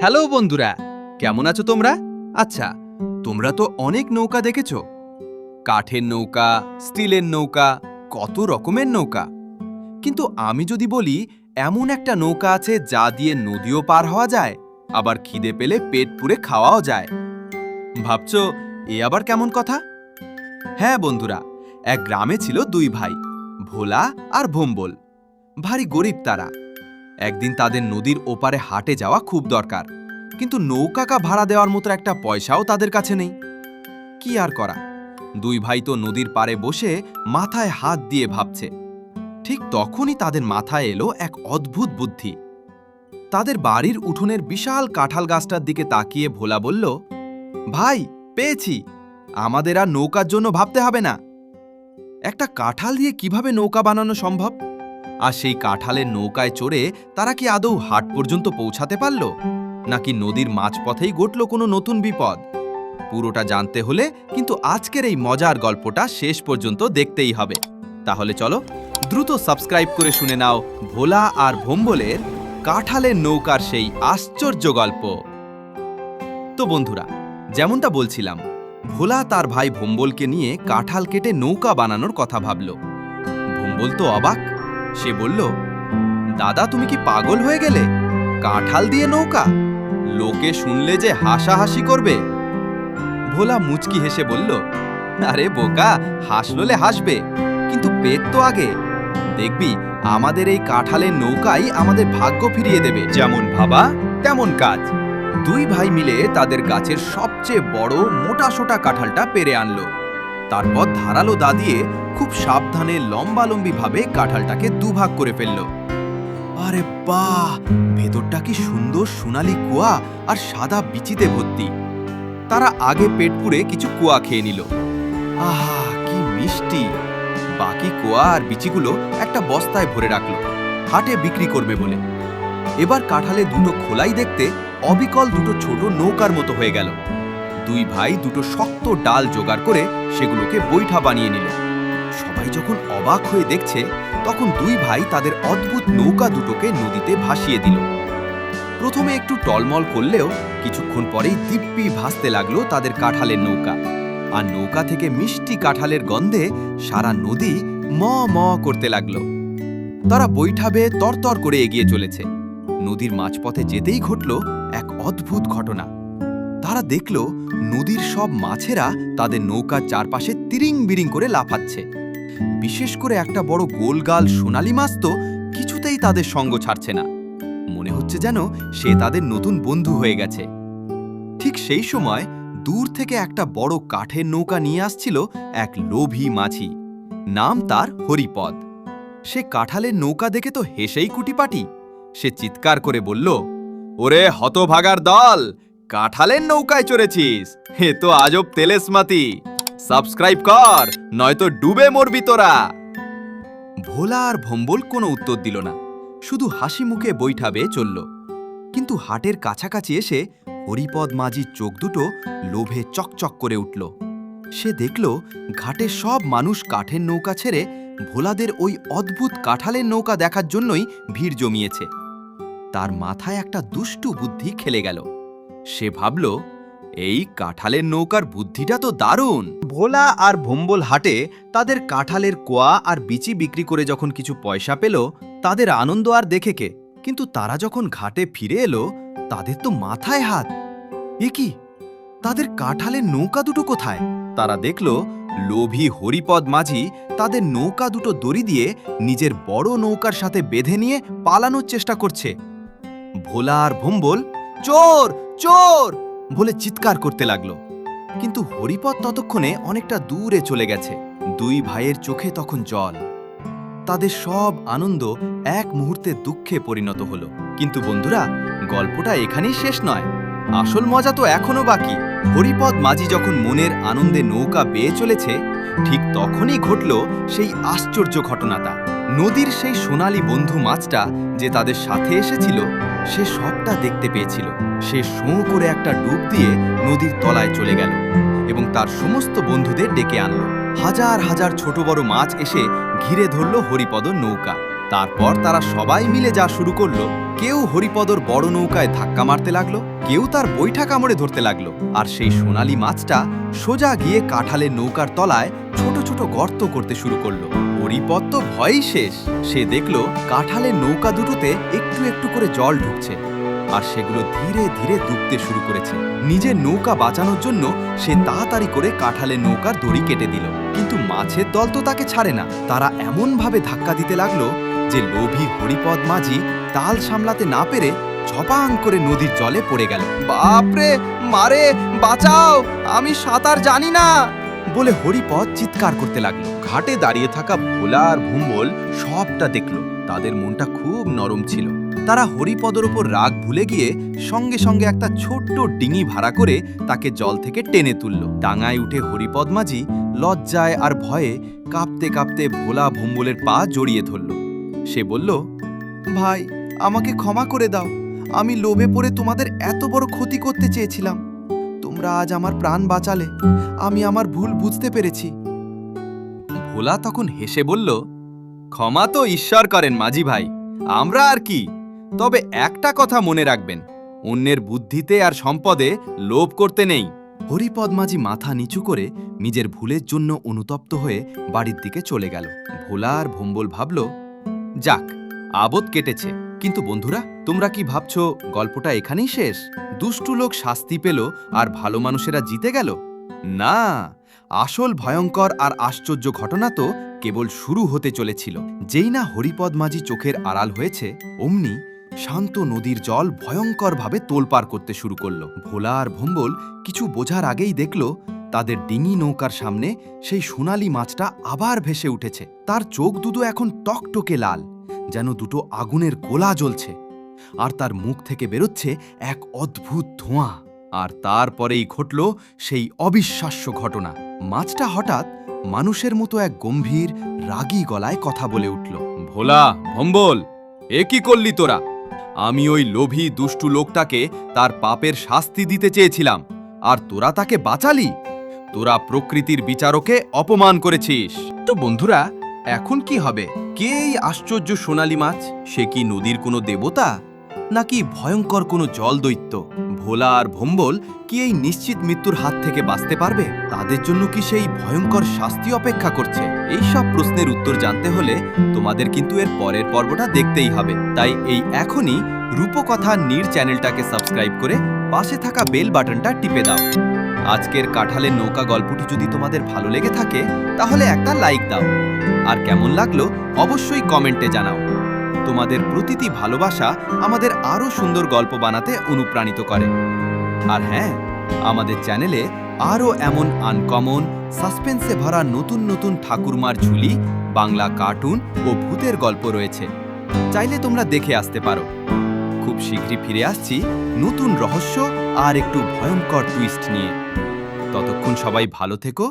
Hello বন্ধুরা, কেমন আছো তোমরা? আচ্ছা, তোমরা তো অনেক নৌকা দেখেছো। কাঠের নৌকা, স্টিলের নৌকা, কত রকমের নৌকা। কিন্তু আমি যদি বলি এমন একটা নৌকা আছে যা দিয়ে নদীও পার হওয়া যায়, আবার খিদে পেলে পেট পুরে খাওয়াও যায়। ভাবছো এ আবার কেমন কথা? হ্যাঁ বন্ধুরা, এক গ্রামে ছিল দুই ভাই, ভোলা আর ভোম্বল। ভারী গরিব তারা। একদিন তাদের নদীর ওপারে হাটে যাওয়া খুব দরকার, কিন্তু নৌকা ভাড়া দেওয়ার মতো একটা পয়সাও তাদের কাছে নেই। কি আর করা, দুই ভাই তো নদীর পাড়ে বসে মাথায় হাত দিয়ে ভাবছে। ঠিক তখনই তাদের মাথায় এলো এক অদ্ভুত বুদ্ধি। তাদের বাড়ির উঠোনের বিশাল কাঁঠাল গাছটার দিকে তাকিয়ে ভোলা বলল, ভাই, পেয়েছি, আমাদের আর নৌকার জন্য ভাবতে হবে না। একটা কাঁঠাল দিয়ে কিভাবে নৌকা বানানো সম্ভব? আর সেই কাঁঠালের নৌকায় চড়ে তারা কি আদৌ হাট পর্যন্ত পৌঁছাতে পারল, নাকি নদীর মাঝপথেই ঘটল কোনো নতুন বিপদ? পুরোটা জানতে হলে কিন্তু আজকের এই মজার গল্পটা শেষ পর্যন্ত দেখতেই হবে। তাহলে চলো দ্রুত সাবস্ক্রাইব করে শুনে নাও ভোলা আর ভোম্বলের কাঁঠালের নৌকার সেই আশ্চর্য গল্প। তো বন্ধুরা, যেমনটা বলছিলাম, ভোলা তার ভাই ভোম্বলকে নিয়ে কাঁঠাল কেটে নৌকা বানানোর কথা ভাবল। ভোম্বল তো অবাক। সে বলল, দাদা, তুমি কি পাগল হয়ে গেলে? কাঁঠাল দিয়ে নৌকা? লোকে শুনলে যে হাসাহাসি করবে। ভোলা মুচকি হেসে বলল, আরে বোকা, হাসলে হাসবে, কিন্তু পেট তো আগে। দেখবি, আমাদের এই কাঁঠালের নৌকাই আমাদের ভাগ্য ফিরিয়ে দেবে। যেমন ভাবা তেমন কাজ। দুই ভাই মিলে তাদের গাছের সবচেয়ে বড় মোটাসোটা কাঁঠালটা পেরে আনলো। তারপর ধারালো দা দিয়ে খুব সাবধানে লম্বালম্বিভাবে কাঁঠালটাকে দুভাগ করে ফেলল। আরে বাহ, ভেতরটা কি সুন্দর সোনালি কুয়া আর সাদা বিচিতে ভর্তি। তারা আগে পেট পুরে কিছু কুয়া খেয়ে নিল। আহা, কি মিষ্টি! বাকি কুয়া আর বিচিগুলো একটা বস্তায় ভরে রাখলো, হাটে বিক্রি করবে বলে। এবার কাঁঠালে দুটো খোলাই দেখতে অবিকল দুটো ছোট নৌকার মতো হয়ে গেল। দুই ভাই দুটো শক্ত ডাল জোগাড় করে সেগুলোকে বৈঠা বানিয়ে নিল। সবাই যখন অবাক হয়ে দেখছে, তখন দুই ভাই তাদের অদ্ভুত নৌকা দুটোকে নদীতে ভাসিয়ে দিল। প্রথমে একটু টলমল করলেও কিছুক্ষণ পরেই দিব্যি ভাসতে লাগলো তাদের কাঁঠালের নৌকা। আর নৌকা থেকে মিষ্টি কাঁঠালের গন্ধে সারা নদী ম ম করতে লাগলো। তারা বৈঠা বেয়ে তরতর করে এগিয়ে চলেছে। নদীর মাঝপথে যেতেই ঘটল এক অদ্ভুত ঘটনা। তারা দেখল নদীর সব মাছেরা তাদের নৌকার চারপাশে তিরিং বিরিং করে লাফাচ্ছে। বিশেষ করে একটা বড় গোলগাল সোনালি মাছ তো কিছুতেই তাদের সঙ্গ ছাড়ছে না। মনে হচ্ছে যেন সে তাদের নতুন বন্ধু হয়ে গেছে। ঠিক সেই সময় দূর থেকে একটা বড় কাঠের নৌকা নিয়ে আসছিল এক লোভী মাঝি। নাম তার হরিপদ। সে কাঁঠালের নৌকা দেখে তো হেসেই কুটিপাটি। সে চিৎকার করে বলল, ওরে হতভাগার দল, কাঁঠালের নৌকায় চড়েছিস? হে তো আজব তেলেসমাতি। সাবস্ক্রাইব কর, নয়তো ডুবে মরবি তোরা। ভোলা আর ভোম্বল কোনো উত্তর দিল না, শুধু হাসি মুখে বৈঠা বেয়ে চলল। কিন্তু হাটের কাছাকাছি এসে হরিপদ মাঝির চোখ দুটো লোভে চকচক করে উঠল। সে দেখল ঘাটের সব মানুষ কাঠের নৌকা ছেড়ে ভোলাদের ওই অদ্ভুত কাঁঠালের নৌকা দেখার জন্যই ভিড় জমিয়েছে। তার মাথায় একটা দুষ্টু বুদ্ধি খেলে গেল। সে ভাবল, এই কাঁঠালের নৌকার বুদ্ধিটা তো দারুণ। ভোলা আর ভোম্বল হাটে তাদের কাঁঠালের কোয়া আর বিচি বিক্রি করে যখন কিছু পয়সা পেল, তাদের আনন্দ আর দেখে কে। কিন্তু তারা যখন ঘাটে ফিরে এলো, তাদের তো মাথায় হাত। এ কি, তাদের কাঁঠালের নৌকা দুটো কোথায়? তারা দেখল লোভী হরিপদ মাঝি তাদের নৌকা দুটো দড়ি দিয়ে নিজের বড় নৌকার সাথে বেঁধে নিয়ে পালানোর চেষ্টা করছে। ভোলা আর ভোম্বল চোর চোর বলে চিৎকার করতে লাগলো। কিন্তু হরিপদ ততক্ষণে অনেকটা দূরে চলে গেছে। দুই ভাইয়ের চোখে তখন জল। তাদের সব আনন্দ এক মুহূর্তে দুঃখে পরিণত হলো। কিন্তু বন্ধুরা, গল্পটা এখানেই শেষ নয়, আসল মজা তো এখনো বাকি। হরিপদ মাঝি যখন মনের আনন্দে নৌকা বেয়ে চলেছে, ঠিক তখনই ঘটল সেই আশ্চর্য ঘটনাটা। নদীর সেই সোনালি বন্ধু মাছটা যে তাদের সাথে এসেছিল, সে সবটা দেখতে পেয়েছিল। সে শোঁ করে একটা ডুব দিয়ে নদীর তলায় চলে গেল এবং তার সমস্ত বন্ধুদের ডেকে আনলো। হাজার হাজার ছোট বড় মাছ এসে ঘিরে ধরল হরিপদ নৌকা। তারপর তারা সবাই মিলে যা শুরু করলো, কেউ হরিপদর বড় নৌকায় ধাক্কা মারতে লাগলো, কেউ তার বৈঠা কামড়ে ধরতে লাগলো, আর সেই সোনালী মাছটা সোজা গিয়ে কাঁঠালের নৌকার তলায় ছোট ছোট গর্ত করতে শুরু করলো। হরিপদ তো ভয়ই শেষ। সে দেখলো কাঁঠালের নৌকা দুটোতে একটু একটু করে জল ঢুকছে, আর সেগুলো ধীরে ধীরে ডুবতে শুরু করেছে। নিজের নৌকা বাঁচানোর জন্য সে তাড়াতাড়ি করে কাঁঠালের নৌকার দড়ি কেটে দিল, কিন্তু মাছের দল তো তাকে ছাড়ে না। তারা এমনভাবে ধাক্কা দিতে লাগলো যে লোভী হরিপদ মাঝি তাল সামলাতে না পেরে ঝপাং করে নদীর জলে পড়ে গেল। বাপরে, মারে, বাঁচাও, আমি সাঁতার জানি না বলে হরিপদ চিৎকার করতে লাগলো। ঘাটে দাঁড়িয়ে থাকা ভোলা আর ভুম্বল সবটা দেখল। তাদের মনটা খুব নরম ছিল। তারা হরিপদর ওপর রাগ ভুলে গিয়ে সঙ্গে সঙ্গে একটা ছোট্ট ডিঙি ভাড়া করে তাকে জল থেকে টেনে তুলল। ডাঙায় উঠে হরিপদ মাঝি লজ্জায় আর ভয়ে কাঁপতে কাঁপতে ভোলা ভুম্বলের পা জড়িয়ে ধরল। সে বলল, ভাই, আমাকে ক্ষমা করে দাও। আমি লোভে পড়ে তোমাদের এত বড় ক্ষতি করতে চেয়েছিলাম। তোমরা আজ আমার প্রাণ বাঁচালে। আমি আমার ভুল বুঝতে পেরেছি। ভোলা তখন হেসে বলল, ক্ষমা তো ঈশ্বর করেন মাঝি ভাই, আমরা আর কি। তবে একটা কথা মনে রাখবেন, অন্যের বুদ্ধিতে আর সম্পদে লোভ করতে নেই। হরিপদ মাঝি মাথা নিচু করে নিজের ভুলের জন্য অনুতপ্ত হয়ে বাড়ির দিকে চলে গেল। ভোলা আর ভম্বল ভাবল, যাক, আবদ কেটেছে। কিন্তু বন্ধুরা, তোমরা কি ভাবছো গল্পটা এখানেই শেষ? দুষ্টু লোক শাস্তি পেল আর ভালো মানুষেরা জিতে গেল? না, আসল ভয়ঙ্কর আর আশ্চর্য ঘটনা তো কেবল শুরু হতে চলেছিল। যেই না হরিপদ মাঝি চোখের আড়াল হয়েছে, অমনি শান্ত নদীর জল ভয়ঙ্করভাবে তোলপাড় করতে শুরু করলো। ভোলা আর ভম্বল কিছু বোঝার আগেই দেখল তাদের ডিঙি নৌকার সামনে সেই সোনালী মাছটা আবার ভেসে উঠেছে। তার চোখ দুটো এখন টকটকে লাল, যেন দুটো আগুনের গোলা জ্বলছে, আর তার মুখ থেকে বেরোচ্ছে এক অদ্ভুত ধোঁয়া। আর তারপরেই ঘটল সেই অবিশ্বাস্য ঘটনা। মাছটা হঠাৎ মানুষের মতো এক গম্ভীর রাগী গলায় কথা বলে উঠল। ভোলা, ভম্বল, এ কি করলি তোরা? আমি ওই লোভী দুষ্টু লোকটাকে তার পাপের শাস্তি দিতে চেয়েছিলাম, আর তোরা তাকে বাঁচালি। তোরা প্রকৃতির বিচারকে অপমান করেছিস। তো বন্ধুরা, এখন কি হবে? কে এই আশ্চর্য সোনালী মাছ? সে কি নদীর কোনো দেবতা, নাকি ভয়ঙ্কর কোনো জলদৈত্য? ভোলা আর ভম্বল কি এই নিশ্চিত মৃত্যুর হাত থেকে বাঁচতে পারবে? তাদের জন্য কি সেই ভয়ঙ্কর শাস্তি অপেক্ষা করছে? এই সব প্রশ্নের উত্তর জানতে হলে তোমাদের কিন্তু এর পরের পর্বটা দেখতেই হবে। তাই এই এখনই রূপকথা নীর চ্যানেলটাকে সাবস্ক্রাইব করে পাশে থাকা বেল বাটনটা টিপে দাও। আজকের কাঁঠালের নৌকা গল্পটি যদি তোমাদের ভালো লেগে থাকে, তাহলে একটা লাইক দাও। আর কেমন লাগলো অবশ্যই কমেন্টে জানাও। তোমাদের প্রতিটি ভালোবাসা আমাদের আরও সুন্দর গল্প বানাতে অনুপ্রাণিত করে। আর হ্যাঁ, আমাদের চ্যানেলে আরও এমন আনকমন, সাসপেন্সে ভরা নতুন নতুন ঠাকুরমার ঝুলি, বাংলা কার্টুন ও ভূতের গল্প রয়েছে। চাইলে তোমরা দেখে আসতে পারো। খুব শীঘ্রই ফিরে আসছি নতুন রহস্য আর একটু ভয়ঙ্কর টুইস্ট নিয়ে। ততক্ষণ সবাই ভালো থেকো,